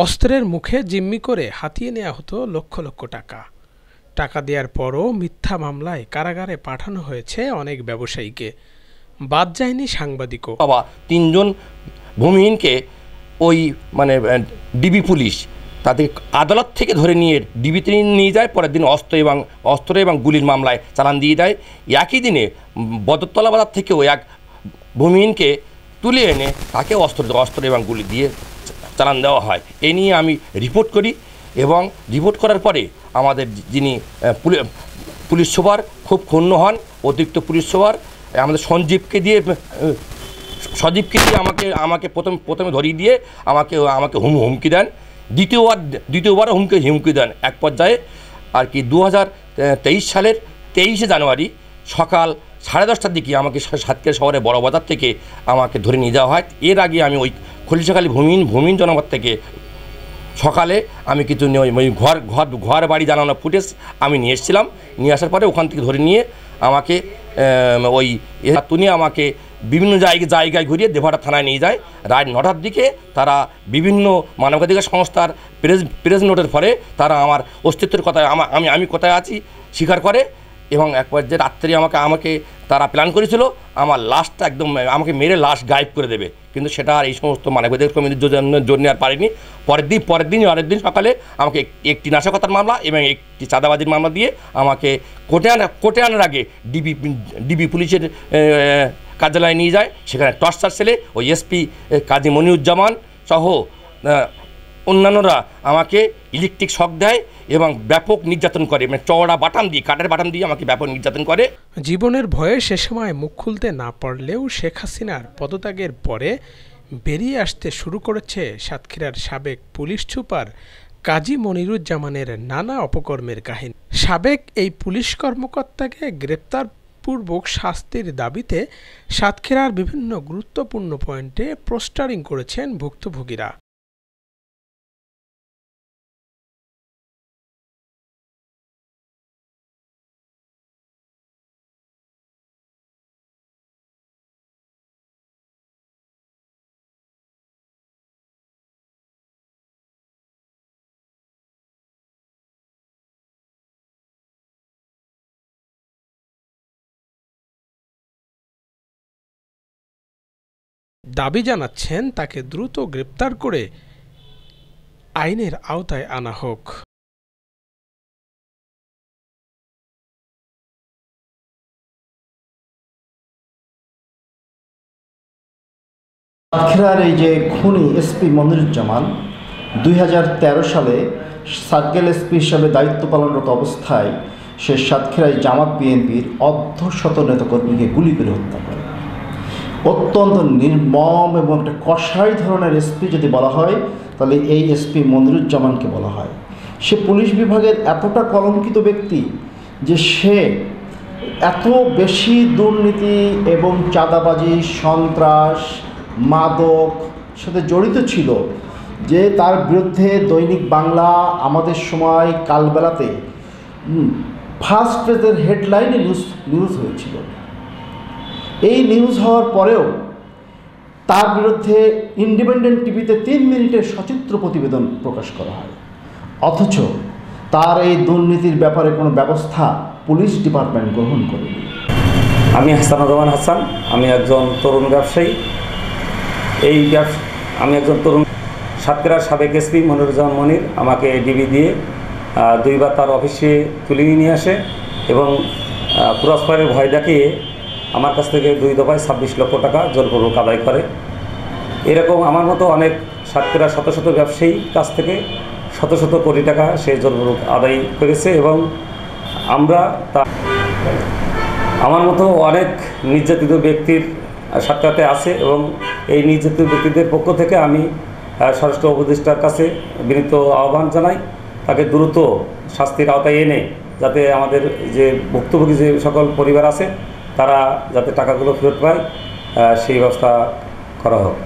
অস্ত্রের মুখে জিম্মি করে হাতিয়ে নেওয়া হতো লক্ষ লক্ষ টাকা। টাকা দেওয়ার পরও মিথ্যা মামলায় কারাগারে পাঠানো হয়েছে অনেক ব্যবসায়ীকে, বাদ যায়নি সাংবাদিকও। বাবা তিনজন ভূমিহীনকে ওই ডিবি পুলিশ তাদের আদালত থেকে ধরে নিয়ে ডিবিতে নিয়ে যায়, পরের দিন অস্ত্র এবং গুলির মামলায় চালান দিয়ে দেয়। একই দিনে বদরতলা বাজার থেকেও এক ভূমিহীনকে তুলে এনে তাকে অস্ত্র এবং গুলি দিয়ে চালান দেওয়া হয়। এ নিয়ে আমি রিপোর্ট করি এবং রিপোর্ট করার পরে আমাদের যিনি পুলিশ সুপার খুব ক্ষুণ্ণ হন। অতিরিক্ত পুলিশ সুপার আমাদের সজীবকে দিয়ে আমাকে প্রথমে ধরিয়ে দিয়ে আমাকে হুমকি দেন। দ্বিতীয়বারও হুমকি দেন। এক পর্যায়ে আর কি 2023 সালের 23শে জানুয়ারি সকাল 10:30টার দিকে আমাকে সাতক্ষীরা শহরে বড় বাজার থেকে আমাকে ধরে নিয়ে যাওয়া হয়। এর আগে আমি ওই খলিশাখালী ভূমিহীন জনপদ থেকে সকালে আমি কিছু ঘর বাড়ি জানানো ফুটেজ আমি নিয়ে এসেছিলাম। নিয়ে আসার পরে ওখান থেকে ধরে নিয়ে আমাকে আমাকে বিভিন্ন জায়গায় ঘুরিয়ে দেবহাটা থানায় নিয়ে যায়। রাত 9টার দিকে তারা বিভিন্ন মানবাধিকার সংস্থার প্রেস নোটের ফলে তারা আমার অস্তিত্বের কথা আমি কোথায় আছি স্বীকার করে এবং এক পর্যায়ে রাত্রে আমাকে তারা প্ল্যান করেছিল আমার লাশটা একদম আমাকে মেরে লাশ গায়েব করে দেবে, কিন্তু সেটা আর এই সমস্ত মানবাধিকার কর্মীদের জন্য আর পারেনি। পরের দিন সকালে আমাকে একটি নাশকতার মামলা এবং একটি চাঁদাবাজির মামলা দিয়ে আমাকে কোর্টে আনার আগে ডিবি পুলিশের কার্যালয়ে নিয়ে যায়। সেখানে টর্চার সেলে ওই এসপি কাজী মনিরুজ্জামান সহ অন্যান্যরা আমাকে ইলেকট্রিক শক দেয় এবং ব্যাপক নির্যাতন করে, চওড়া কাঠের বাটাম দিয়ে আমাকে ব্যাপক নির্যাতন করে। জীবনের ভয়ে সে সময় মুখ খুলতে না পারলেও শেখ হাসিনার পদত্যাগের পরে বেরিয়ে আসতে শুরু করেছে সাতক্ষীরার সাবেক পুলিশ সুপার কাজী মনিরুজ্জামানের নানা অপকর্মের কাহিনী। সাবেক এই পুলিশ কর্মকর্তাকে গ্রেপ্তারপূর্বক শাস্তির দাবিতে সাতক্ষীরার বিভিন্ন গুরুত্বপূর্ণ পয়েন্টে পোস্টারিং করেছেন ভুক্তভোগীরা। দাবি জানাচ্ছেন তাকে দ্রুত গ্রেপ্তার করে আইনের আওতায় আনা হোক। সাতক্ষীরার এই যে খুনি এসপি মনিরুজ্জামান 2013 সালে সার্কেল এসপি হিসাবে দায়িত্ব পালনরত অবস্থায় সে সাতক্ষীরায় জামাত বিএনপির অর্ধশত নেতাকর্মীকে গুলি করে হত্যা করে। অত্যন্ত নির্মম এবং একটা কষাই ধরনের এসপি যদি বলা হয় তাহলে এই এসপি মনিরুজ্জামানকে বলা হয়। সে পুলিশ বিভাগের এতটা কলঙ্কিত ব্যক্তি যে সে এত বেশি দুর্নীতি এবং চাঁদাবাজি, সন্ত্রাস, মাদক সাথে জড়িত ছিল যে তার বিরুদ্ধে দৈনিক বাংলা আমাদের সময় কালবেলাতে ফার্স্ট পেজের হেডলাইনে নিউজ হয়েছিল। এই নিউজ হওয়ার পরেও তার বিরুদ্ধে ইন্ডিপেন্ডেন্ট টিভিতে 3 মিনিটের সচিত্র প্রতিবেদন প্রকাশ করা হয়, অথচ তার এই দুর্নীতির ব্যাপারে কোনো ব্যবস্থা পুলিশ ডিপার্টমেন্ট গ্রহণ করেনি। আমি হাসানুর রহমান হাসান, আমি একজন তরুণ ব্যবসায়ী। আমি একজন তরুণ। সাতক্ষীরার সাবেক এসপি মনিরুজ্জামান মনির আমাকে ডিবি দিয়ে 2বার তার অফিসে তুলে নিয়ে আসে এবং পুরস্কারের ভয় দেখিয়ে আমার কাছ থেকে 2 দফায় 26 লক্ষ টাকা জোরপূর্বক আদায় করে। এরকম আমার মতো অনেক সাতক্ষীরার শত শত ব্যবসায়ী কাছ থেকে শত শত কোটি টাকা সে জোরপূর্বক আদায় করেছে এবং আমার মতো অনেক নির্যাতিত ব্যক্তির সাথে আছে এবং এই নির্যাতিত ব্যক্তিদের পক্ষ থেকে আমি স্বরাষ্ট্র উপদেষ্টার কাছে বিনীত আহ্বান জানাই তাকে দ্রুত শাস্তির আওতায় এনে যাতে আমাদের যে ভুক্তভোগী যে সকল পরিবার আছে তারা যাতে টাকাগুলো ফেরত পায় সেই ব্যবস্থা করা হোক।